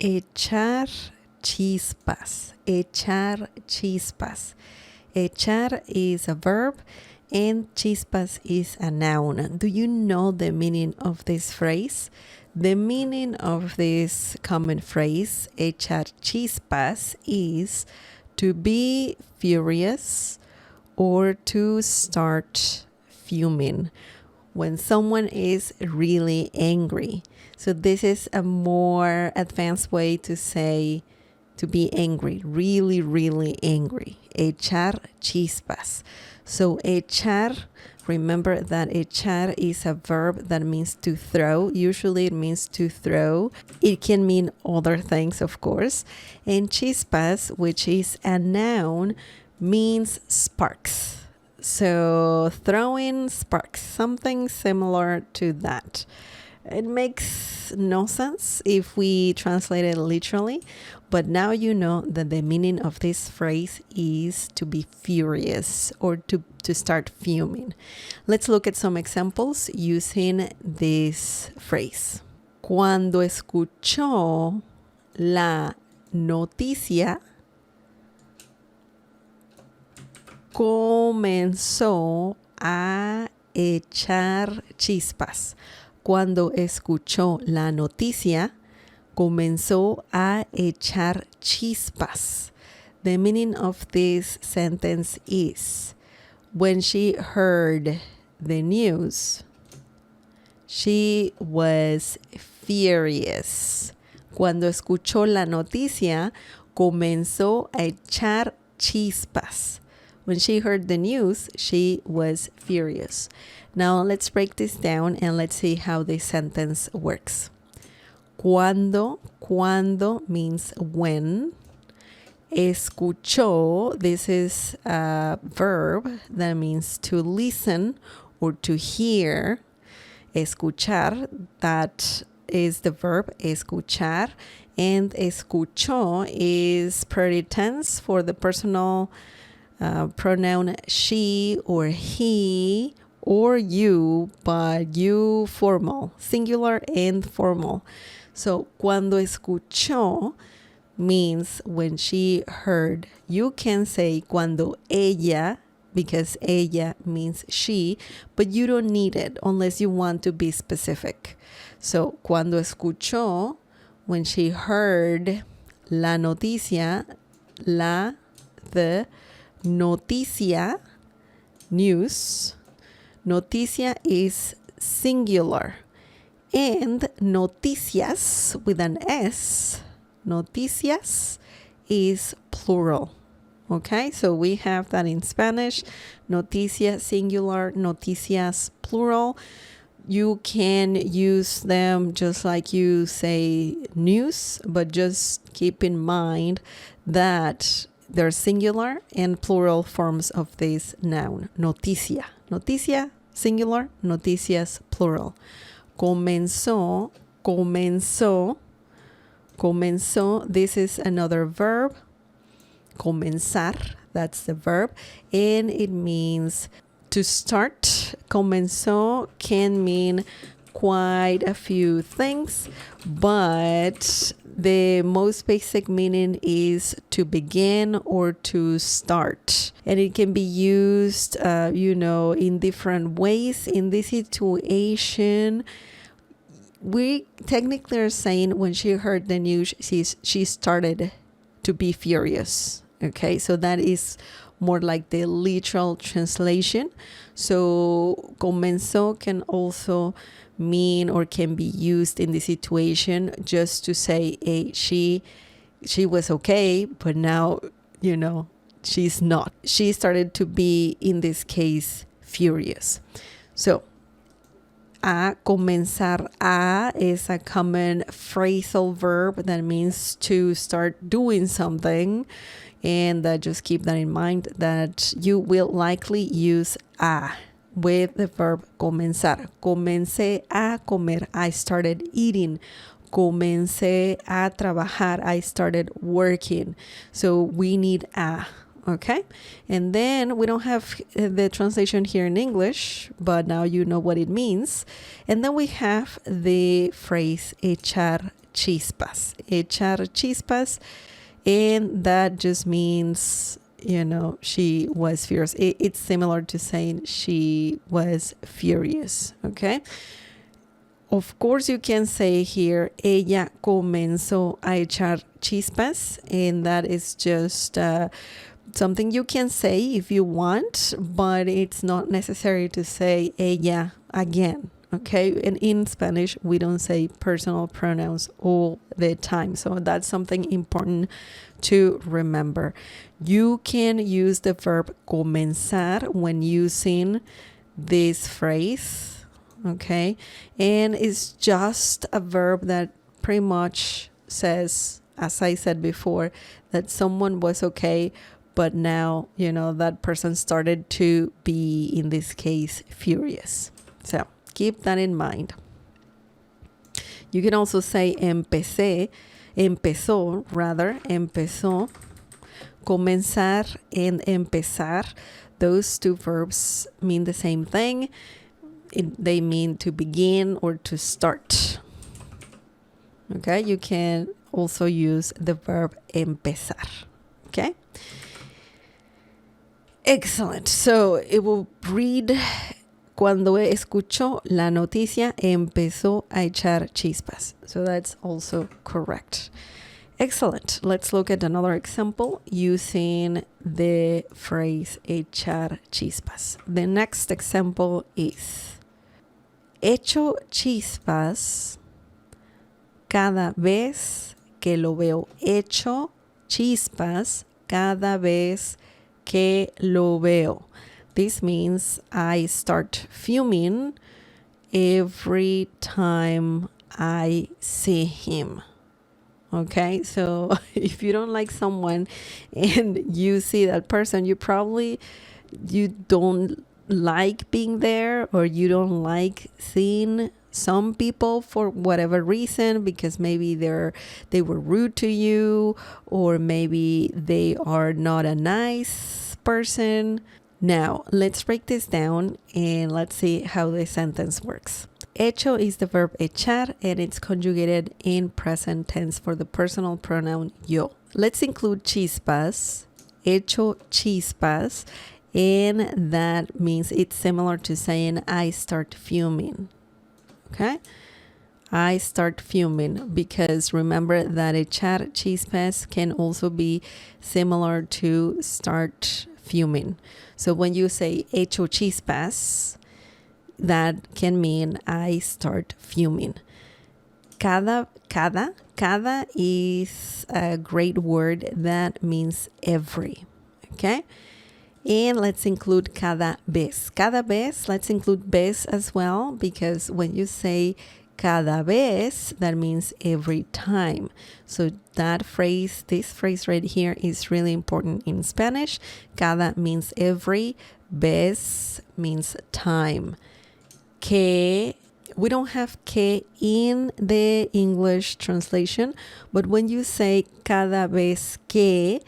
Echar chispas. Echar chispas. Echar is a verb and chispas is a noun. Do you know the meaning of this phrase? The meaning of this common phrase, echar chispas, is to be furious or to start fuming when someone is really angry. So this is a more advanced way to say to be angry, really, really angry. Echar chispas. So echar, remember that echar is a verb that means to throw. Usually it means to throw. It can mean other things, of course. And chispas, which is a noun, means sparks. So throwing sparks, something similar to that. It makes no sense if we translate it literally, but now you know that the meaning of this phrase is to be furious or to start fuming. Let's look at some examples using this phrase. Cuando escuchó la noticia, comenzó a echar chispas. Cuando escuchó la noticia, comenzó a echar chispas. The meaning of this sentence is, when she heard the news, she was furious. Cuando escuchó la noticia, comenzó a echar chispas. When she heard the news, she was furious. Now let's break this down and let's see how this sentence works. Cuando means when. Escuchó, this is a verb that means to listen or to hear. Escuchar, that is the verb escuchar. And escuchó is pretty tense for the personal pronoun she or he or you, but you formal, singular and formal. So cuando escuchó means when she heard. You can say cuando ella, because ella means she, but you don't need it unless you want to be specific. So cuando escuchó, when she heard la noticia, the noticia, news. Noticia is singular. And noticias with an S, noticias is plural. Okay, so we have that in Spanish. Noticia singular, noticias plural. You can use them just like you say news, but just keep in mind that they're singular and plural forms of this noun. Noticia. Noticia, singular. Noticias, plural. Comenzó. This is another verb. Comenzar, that's the verb. And it means to start. Comenzó can mean quite a few things, but the most basic meaning is to begin or to start. And it can be used, in different ways. In this situation, we technically are saying when she heard the news, she started to be furious. Okay, so that is more like the literal translation. So comenzó can also mean or can be used in the situation just to say, hey, she was okay, but now, she's not. She started to be, in this case, furious. So a comenzar a is a common phrasal verb that means to start doing something. And just keep that in mind that you will likely use a with the verb comenzar. Comencé a comer. I started eating. Comencé a trabajar. I started working. So we need a. Okay, and then we don't have the translation here in English, but now you know what it means. And then we have the phrase echar chispas. Echar chispas. And that just means, she was furious. It's similar to saying she was furious, okay? Of course, you can say here, ella comenzó a echar chispas, and that is just something you can say if you want, but it's not necessary to say ella again, okay? And in Spanish, we don't say personal pronouns all the time, so that's something important to remember. You can use the verb comenzar when using this phrase, okay? And it's just a verb that pretty much says, as I said before, that someone was okay, but now, that person started to be, in this case, furious. So keep that in mind. You can also say empezó, comenzar and empezar. Those two verbs mean the same thing. They mean to begin or to start. Okay, you can also use the verb empezar. Okay, excellent. So it will read, cuando escuchó la noticia, empezó a echar chispas. So that's also correct. Excellent. Let's look at another example using the phrase echar chispas. The next example is, echo chispas cada vez que lo veo. Echo chispas cada vez que lo veo. This means I start fuming every time I see him. Okay, so if you don't like someone and you see that person, you don't like being there, or you don't like seeing some people for whatever reason, because maybe they were rude to you, or maybe they are not a nice person. Now, let's break this down and let's see how the sentence works. Hecho is the verb echar, and it's conjugated in present tense for the personal pronoun yo. Let's include chispas, hecho chispas, and that means it's similar to saying I start fuming. Okay? I start fuming, because remember that echar chispas can also be similar to start fuming. So when you say hecho chispas, that can mean I start fuming. Cada is a great word that means every. Okay? And let's include cada vez. Cada vez, let's include vez as well, because when you say cada vez, that means every time. So this phrase right here is really important in Spanish. Cada means every, vez means time. Que, we don't have que in the English translation, but when you say cada vez que,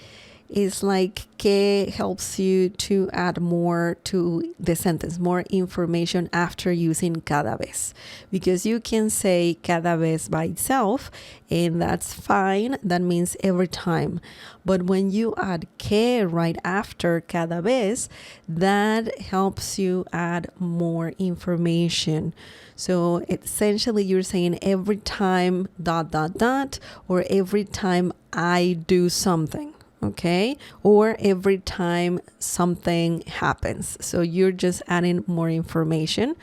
it's like que helps you to add more to the sentence, more information after using cada vez. Because you can say cada vez by itself, and that's fine. That means every time. But when you add que right after cada vez, that helps you add more information. So essentially you're saying every time ... or every time I do something. Okay, or every time something happens. So you're just adding more information.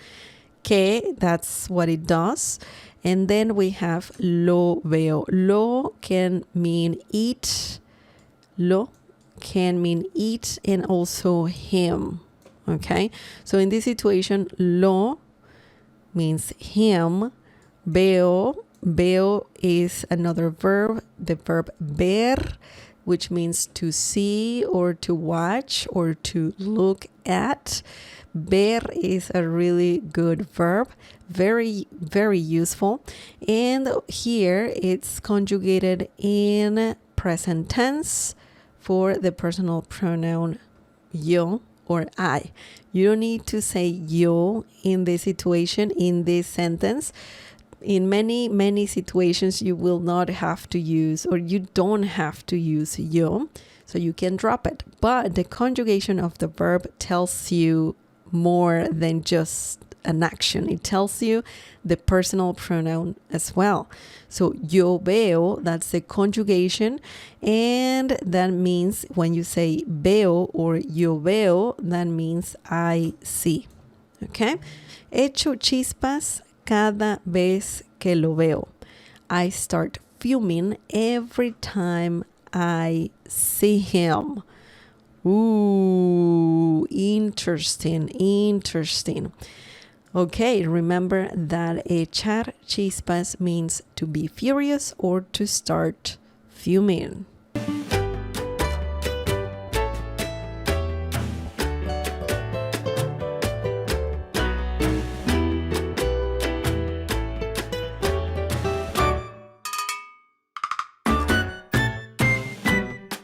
Que, that's what it does. And then we have lo veo. Lo can mean eat. Lo can mean eat, and also him. Okay, so in this situation, lo means him. Veo is another verb, the verb ver, which means to see or to watch or to look at. Ver is a really good verb, very, very useful. And here it's conjugated in present tense for the personal pronoun yo or I. You don't need to say yo in this situation, in this sentence. In many situations, you will not have to use, or you don't have to use yo, so you can drop it. But the conjugation of the verb tells you more than just an action. It tells you the personal pronoun as well. So yo veo, that's the conjugation, and that means when you say veo or yo veo, that means I see. Okay? Echo chispas cada vez que lo veo. I start fuming every time I see him. Ooh, interesting. Okay, remember that echar chispas means to be furious or to start fuming.